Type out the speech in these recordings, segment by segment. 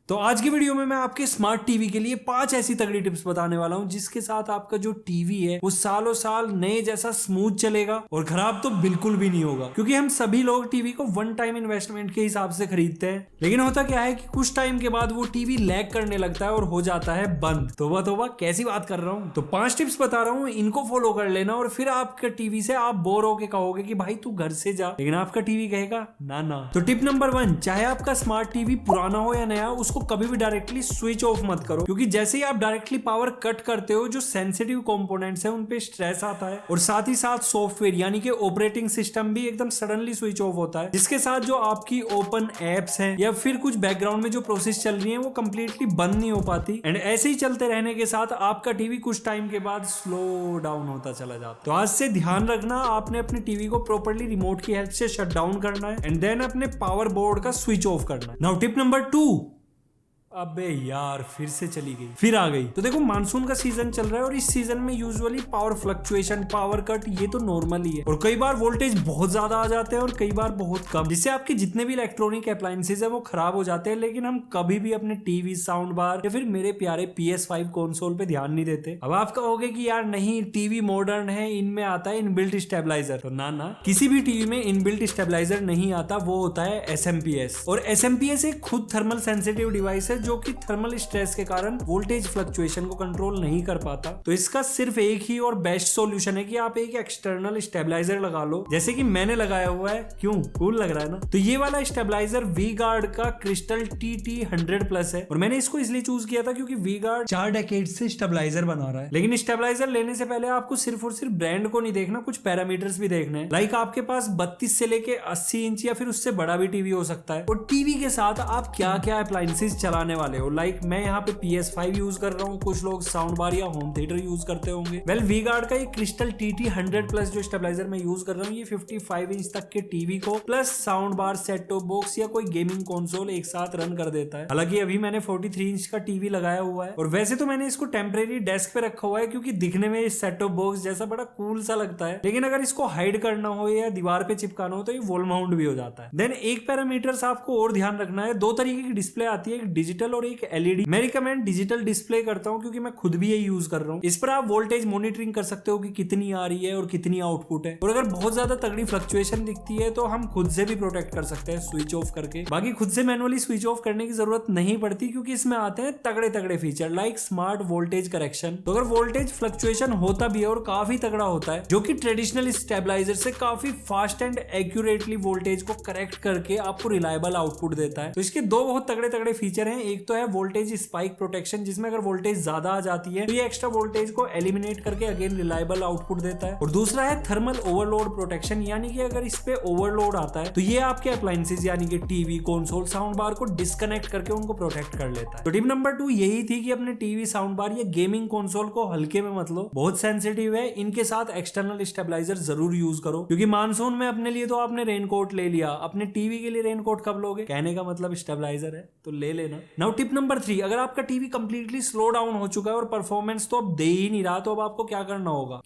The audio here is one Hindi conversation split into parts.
तो आज की वीडियो में मैं आपके स्मार्ट टीवी के लिए 5 ऐसी तगड़ी टिप्स बताने वाला हूं जिसके साथ आपका जो टीवी है वो सालों साल नए जैसा स्मूथ चलेगा और खराब तो बिल्कुल भी नहीं होगा। क्योंकि हम सभी लोग टीवी को वन टाइम इन्वेस्टमेंट के हिसाब से खरीदते हैं, लेकिन होता क्या है कि कुछ टाइम के बाद वो टीवी लैग करने लगता है और हो जाता है बंद। तोबा तोबा, कैसी बात कर रहा हूँ। तो 5 टिप्स बता रहा हूँ, इनको फॉलो कर लेना और फिर आपके टीवी से आप बोर होके कहोगे कि भाई तू घर से जा, लेकिन आपका टीवी कहेगा ना ना। तो टिप नंबर 1, चाहे आपका स्मार्ट टीवी पुराना हो या नया, उसको कभी भी डायरेक्टली स्विच ऑफ मत करो। क्योंकि जैसे ही आप डायरेक्टली पावर कट करते हो, जो सेंसिटिव कंपोनेंट्स हैं उन पे स्ट्रेस आता है और साथ ही साथ सॉफ्टवेयर यानी कि ऑपरेटिंग सिस्टम भी एकदम सडनली स्विच ऑफ होता है, जिसके साथ जो आपकी ओपन एप्स हैं या फिर कुछ बैकग्राउंड में जो प्रोसेस चल रही है वो कंप्लीटली बंद नहीं हो पाती। एंड ऐसे ही चलते रहने के साथ आपका टीवी कुछ टाइम के बाद स्लो डाउन होता चला जाता है। तो आज से ध्यान रखना, आपने अपने टीवी को प्रॉपर्ली रिमोट की हेल्प से शट डाउन करना है एंड देन अपने पावर बोर्ड का स्विच ऑफ करना है। नाउ टिप नंबर 2, अबे यार फिर से चली गई, फिर आ गई। तो देखो, मानसून का सीजन चल रहा है और इस सीजन में usually power fluctuation, power cut ये तो नॉर्मल ही है और कई बार वोल्टेज बहुत ज्यादा आ जाते हैं और कई बार बहुत कम, जिससे आपके जितने भी इलेक्ट्रॉनिक अप्लायंसेज है वो खराब हो जाते हैं। लेकिन हम कभी भी अपने टीवी, साउंड बार या फिर मेरे प्यारे PS5 कंसोल पे ध्यान नहीं देते। अब आप कहोगे कि यार नहीं, टीवी मॉडर्न है, इनमें आता है इनबिल्ट स्टेबलाइजर। तो ना ना, किसी भी टीवी में इनबिल्ट स्टेबलाइजर नहीं आता, वो होता है SMPS। और SMPS एक खुद थर्मल सेंसिटिव डिवाइस है जो कि थर्मल स्ट्रेस के कारण वोल्टेज फ्लक्चुएशन को कंट्रोल नहीं कर पाता। तो इसका सिर्फ एक ही और बेस्ट सॉल्यूशन है कि आप एक एक्सटर्नल स्टेबलाइजर लगा लो, जैसे कि मैंने लगाया हुआ है। क्यों, कूल लग रहा है ना। तो ये वाला स्टेबलाइजर वी-गार्ड का क्रिस्टल TT100+ है और मैंने इसको इसलिए चूज किया था क्योंकि वी-गार्ड 4 डेकेड से स्टेबलाइजर बना रहा है। लेकिन स्टेबलाइजर लेने से पहले आपको सिर्फ और सिर्फ ब्रांड को नहीं देखना, कुछ पैरामीटर्स भी देखने हैं। लाइक आपके पास 32 से लेके 80 इंच या फिर उससे बड़ा भी टीवी हो सकता है और टीवी के साथ आप क्या क्या अप्लायंसेस चलाने वाले हो। लाइक मैं यहाँ पे PS5 यूज कर रहा हूँ, कुछ लोग साउंड बार या होम थिएटर यूज करते होंगे। वेल, वी-गार्ड का ये क्रिस्टल TT100+ जो स्टेबलाइजर मैं यूज कर रहा हूँ, ये 55 इंच तक के टीवी को plus sound bar, set top box या कोई गेमिंग कंसोल एक साथ रन कर देता है। हालांकि अभी मैंने 43 इंच का टीवी लगाया हुआ है और वैसे तो मैंने इसको टेम्परेरी डेस्क पे रखा हुआ है क्योंकि दिखने में इस सेट टॉप बॉक्स जैसा बड़ा कूल सा लगता है। लेकिन अगर इसको हाइड करना हो या दीवार पे चिपकाना हो तो ये वॉल माउंट भी हो जाता है। देन एक पैरामीटर्स आपको और ध्यान रखना है, 2 तरीके की डिस्प्ले आती है, एक डिजिटल और एक LED। मैं रिकमेंड डिजिटल डिस्प्ले करता हूं क्योंकि मैं खुद भी ये यूज कर रहा हूं। इस पर आप वोल्टेज मॉनिटरिंग कर सकते हो कि कितनी आ रही है और कितनी आउटपुट है, और अगर बहुत ज्यादा तगड़ी फ्लक्चुएशन दिखती है तो हम खुद से भी प्रोटेक्ट कर सकते हैं स्विच ऑफ करके। बाकी खुद से मैनुअली स्विच ऑफ करने की जरूरत नहीं पड़ती क्योंकि इसमें आते हैं तगड़े तगड़े feature like smart voltage correction. तो अगर वोल्टेज फ्लक्चुएशन होता भी है और काफी तगड़ा होता है, जो कि ट्रेडिशनल स्टेबलाइजर से काफी फास्ट एंड एक्यूरेटली वोल्टेज को करेक्ट करके आपको रिलायबल आउटपुट देता है। तो इसके 2 बहुत तगड़े तगड़े फीचर हैं। एक तो है वोल्टेज स्पाइक प्रोटेक्शन, जिसमें अगर वोल्टेज ज्यादा आ जाती है तो ये एक्स्ट्रा वोल्टेज को एलिमिनेट करके अगेन रिलायबल आउटपुट देता है। और दूसरा है थर्मल ओवरलोड प्रोटेक्शन, यानी कि अगर इस पे ओवरलोड आता है तो ये आपके अप्लायंसेस यानी कि टीवी, कंसोल, साउंड बार को डिस्कनेक्ट करके उनको प्रोटेक्ट कर लेता है। तो टिप नंबर 2 यही थी कि अपने टीवी, साउंड बार या गेमिंग कंसोल को हल्के में मत लो, बहुत सेंसिटिव है। इनके साथ एक्सटर्नल स्टेबलाइजर जरूर यूज करो क्योंकि मानसून में अपने लिए तो आपने रेनकोट ले लिया, अपने टीवी के लिए रेनकोट कब लोगे? कहने का मतलब स्टेबलाइजर है तो ले लेना। नाउ टिप नंबर 3, अगर आपका टीवी कंप्लीटली स्लो डाउन हो चुका है और परफॉर्मेंस तो अब दे ही नहीं रहा, तो अब आपको क्या करना होगा?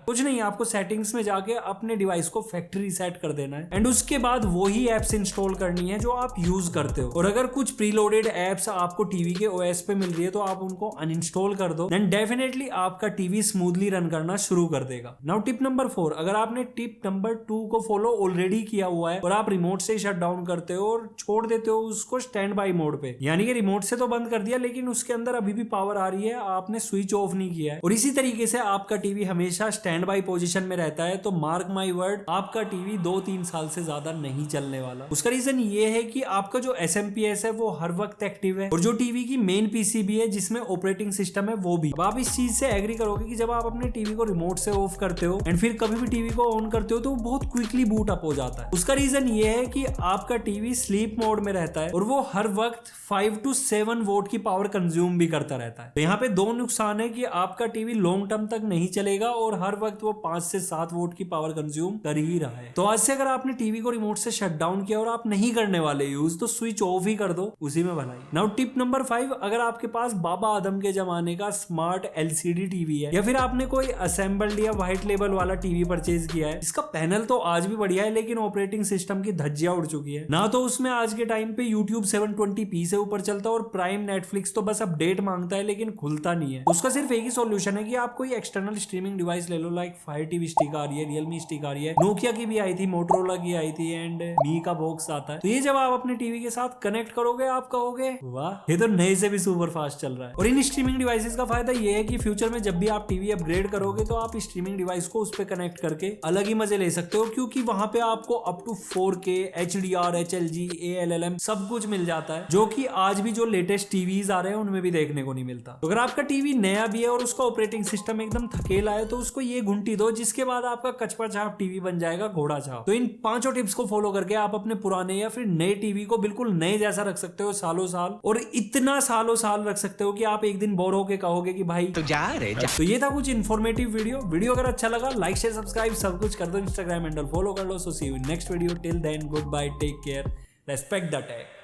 कुछ नहीं, आपको सेटिंग्स में जाके अपने डिवाइस को फैक्ट्री रीसेट कर देना है एंड उसके बाद वही एप्स इंस्टॉल करनी है जो आप यूज करते हो। और अगर कुछ प्रीलोडेड एप्स आपको टीवी के OS पे मिल रही है तो आप उनको अनइंस्टॉल कर दो, देन डेफिनेटली आपका टीवी स्मूथली रन करना शुरू कर देगा। नाउ टिप नंबर 4, अगर आपने टिप नंबर 2 को फॉलो ऑलरेडी किया हुआ है और आप रिमोट से शट डाउन करते हो और छोड़ देते हो उसको स्टैंड बाई मोड पे, यानी कि रिमोट से तो बंद कर दिया लेकिन उसके अंदर अभी भी पावर आ रही है, आपने स्विच ऑफ नहीं किया है और इसी तरीके से आपका टीवी हमेशा स्टैंड बाई पोजीशन में रहता है, तो मार्क माई वर्ड, आपका टीवी 2-3 साल से ज्यादा नहीं चलने वाला। उसका रीजन ये है कि आपका जो SMPS है वो हर वक्त एक्टिव है और जो टीवी की मेन PCB है जिसमें ऑपरेटिंग सिस्टम है वो भी। अब आप इस चीज से एग्री करोगे कि जब आप अपने टीवी को रिमोट से ऑफ करते हो एंड फिर कभी भी टीवी को ऑन करते हो तो वो बहुत क्विकली बूट अप हो जाता है। उसका रीजन ये है कि आपका टीवी स्लीप मोड में रहता है और वो हर वक्त 5 to 7 वोट की पावर कंज्यूम भी करता रहता है। तो यहाँ पे 2 नुकसान है कि आपका टीवी लॉन्ग टर्म तक नहीं चलेगा और हर वक्त वो 5 से 7 वोट की पावर कंज्यूम कर ही रहा है। तो आज से अगर आपने टीवी को रिमोट से शट डाउन किया और आप नहीं करने वाले यूज, तो स्विच ऑफ ही कर दो, उसी में भलाई। नाउ टिप नंबर 5, अगर आपके पास बाबा आदम के जमाने का स्मार्ट LCD टीवी है या फिर आपने कोई असेंबल्ड या व्हाइट लेबल वाला टीवी परचेज किया है, इसका पैनल तो आज भी बढ़िया है लेकिन ऑपरेटिंग सिस्टम की धज्जियां उड़ चुकी है ना, तो उसमें आज के टाइम पे YouTube 720p से ऊपर चलता है और प्राइम नेटफ्लिक्स तो बस अपडेट मांगता है लेकिन खुलता नहीं है। उसका सिर्फ एक ही सॉल्यूशन है कि आप कोई एक्सटर्नल स्ट्रीमिंग डिवाइस ले लो, लाइक फायर टीवी स्टिक आ रही है, रियलमी स्टिक आ रही है, नोकिया की भी आई थी, मोटरोला की आई थी एंड मी का बॉक्स आता है। तो ये जब आप अपने टीवी के साथ कनेक्ट करोगे आप कहोगे वाह ये तो नए से भी सुपर फास्ट चल रहा है। और इन स्ट्रीमिंग डिवाइसेस का फायदा ये है कि फ्यूचर में जब भी आप टीवी अपग्रेड करोगे तो आप स्ट्रीमिंग डिवाइस को उस पर कनेक्ट करके अलग ही मजे ले सकते हो, क्योंकि वहां पे आपको up to 4K HDR HLG ALLM सब कुछ मिल जाता है, जो कि आज भी जो लेटेस्ट टीवीज आ रहे हैं उनमें भी देखने को नहीं मिलता। तो अगर आपका टीवी नया भी है और उसका ऑपरेटिंग सिस्टम एकदम थकेला है तो उसको ये घंटी दो, जिसके बाद आपका कचपा छाप टीवी बन जाएगा घोड़ा छाप। तो इन 5 टिप्स को फॉलो करके आप अपने पुराने या फिर नए टीवी को बिल्कुल नए जैसा रख सकते हो सालों साल, और इतना सालों साल रख सकते हो कि आप एक दिन बोर होके कहोगे कि भाई तो जा रहे जा। तो ये था कुछ इन्फॉर्मेटिव वीडियो अगर अच्छा लगा लाइक शेयर सब्सक्राइब सब कुछ कर दो, इंस्टाग्राम हैंडल फॉलो कर लो। So see you in next video, till then goodbye, take care, respect the tag.